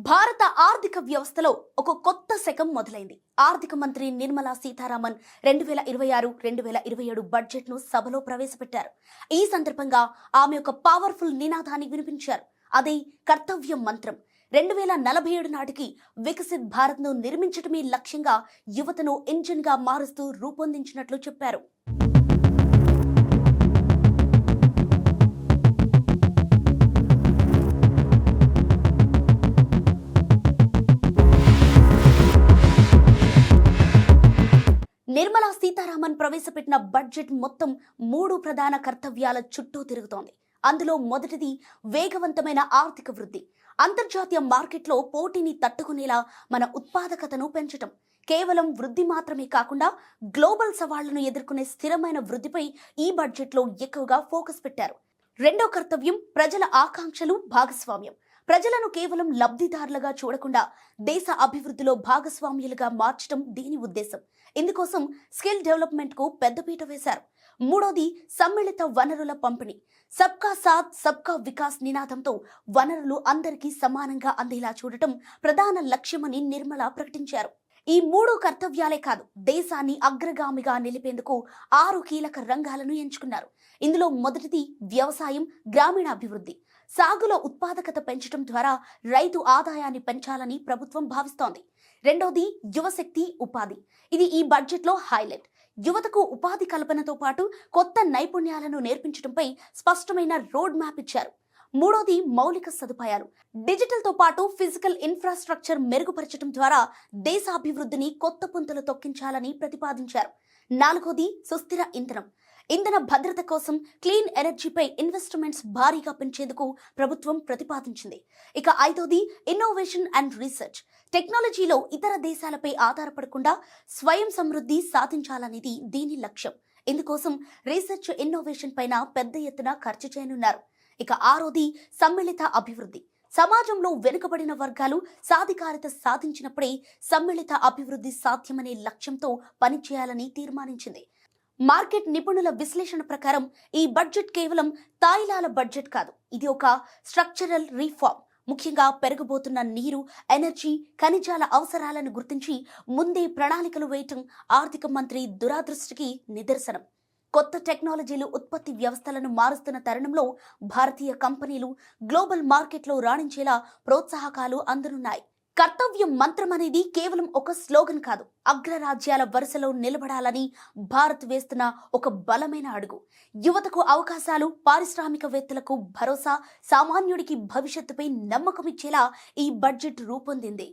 భారత ఆర్థిక వ్యవస్థలో ఒక కొత్త శకం మొదలైంది. ఆర్థిక మంత్రి నిర్మలా సీతారామన్ 2026-2027 బడ్జెట్ ను సభలో ప్రవేశపెట్టారు. ఈ సందర్భంగా ఆమె ఒక పవర్ఫుల్ నినాదాన్ని వినిపించారు. అదే కర్తవ్య మంత్రం. 2047 నాటికి వికసిత్ భారత్ ను నిర్మించడమే లక్ష్యంగా యువతను ఇంజిన్ గా మారుస్తూ రూపొందించినట్లు చెప్పారు. నిర్మలా సీతారామన్ ప్రవేశపెట్టిన బడ్జెట్ మొత్తం 3 ప్రధాన కర్తవ్యాల చుట్టూ తిరుగుతోంది. అందులో మొదటిది వేగవంతమైన ఆర్థిక వృద్ధి. అంతర్జాతీయ మార్కెట్లో పోటీని తట్టుకునేలా మన ఉత్పాదకతను పెంచటం. కేవలం వృద్ధి మాత్రమే కాకుండా గ్లోబల్ సవాళ్లను ఎదుర్కొనే స్థిరమైన వృద్ధిపై ఈ బడ్జెట్లో ఎక్కువగా ఫోకస్ పెట్టారు. రెండో కర్తవ్యం ప్రజల ఆకాంక్షలు, భాగస్వామ్యం. ప్రజలను కేవలం లబ్ధిదారులుగా చూడకుండా దేశ అభివృద్ధిలో భాగస్వామ్యులుగా మార్చడం దీని ఉద్దేశం. ఇందుకోసం స్కిల్ డెవలప్మెంట్ కు పెద్దపీట వేశారు. మూడోది సమ్మిళిత వనరుల పంపిణీ. సబ్కా సాథ్ సబ్కా వికాస్ నినాదంతో వనరులు అందరికీ సమానంగా అందేలా చూడటం ప్రధాన లక్ష్యమని నిర్మల ప్రకటించారు. ఈ 3 కర్తవ్యాలే కాదు, దేశాన్ని అగ్రగామిగా నిలిపేందుకు 6 కీలక రంగాలను ఎంచుకున్నారు. ఇందులో మొదటిది వ్యవసాయం, గ్రామీణాభివృద్ధి. సాగులో ఉత్పాదకత పెంచడం ద్వారా రైతు ఆదాయాన్ని పెంచాలని ప్రభుత్వం భావిస్తోంది. రెండోది యువశక్తి, ఉపాధి. ఇది ఈ బడ్జెట్లో హైలైట్. యువతకు ఉపాధి కల్పనతో పాటు కొత్త నైపుణ్యాలను నేర్పించడంపై స్పష్టమైన రోడ్ మ్యాప్ ఇచ్చారు. మూడోది మౌలిక సదుపాయాలు. డిజిటల్ తో పాటు ఫిజికల్ ఇన్ఫ్రాస్ట్రక్చర్ మెరుగుపరచడం ద్వారా దేశాభివృద్ధిని కొత్త పుంతలు తొక్కించాలని ప్రతిపాదించారు. నాలుగోది సుస్థిర ఇంధనం. ఇంధన భద్రత కోసం క్లీన్ ఎనర్జీపై ఇన్వెస్ట్మెంట్స్ భారీగా పెంచేందుకు ప్రభుత్వం ప్రతిపాదించింది. ఇక ఐదోది ఇన్నోవేషన్ అండ్ రీసెర్చ్. టెక్నాలజీలో ఇతర దేశాలపై ఆధారపడకుండా స్వయం సమృద్ధి సాధించాలనేది దీని లక్ష్యం. ఇందుకోసం రీసెర్చ్, ఇన్నోవేషన్ పైన పెద్ద ఎత్తున ఖర్చు చేయనున్నారు. ఇక ఆరోది సమ్మిళిత అభివృద్ధి. సమాజంలో వెనుకబడిన వర్గాలు సాధికారత సాధించినప్పుడే సమ్మిళిత అభివృద్ధి సాధ్యమనే లక్ష్యంతో పనిచేయాలని తీర్మానించింది. మార్కెట్ నిపుణుల విశ్లేషణ ప్రకారం ఈ బడ్జెట్ కేవలం తాయిలాల బడ్జెట్ కాదు, ఇది ఒక స్ట్రక్చరల్ రీఫార్మ్. ముఖ్యంగా పెరగబోతున్న నీరు, ఎనర్జీ, ఖనిజాల అవసరాలను గుర్తించి ముందే ప్రణాళికలు వేయటం ఆర్థిక మంత్రి దూరదృష్టికి నిదర్శనం. కొత్త టెక్నాలజీలు ఉత్పత్తి వ్యవస్థలను మారుస్తున్న తరుణంలో భారతీయ కంపెనీలు గ్లోబల్ మార్కెట్లో రాణించేలా ప్రోత్సాహకాలు అందనున్నాయి. కర్తవ్య మంత్రం అనేది కేవలం ఒక స్లోగన్ కాదు, అగ్రరాజ్యాల వరుసలో నిలబడాలని భారత్ వేస్తున్న ఒక బలమైన అడుగు. యువతకు అవకాశాలు, పారిశ్రామికవేత్తలకు భరోసా, సామాన్యుడికి భవిష్యత్తుపై నమ్మకం ఇచ్చేలా ఈ బడ్జెట్ రూపొందింది.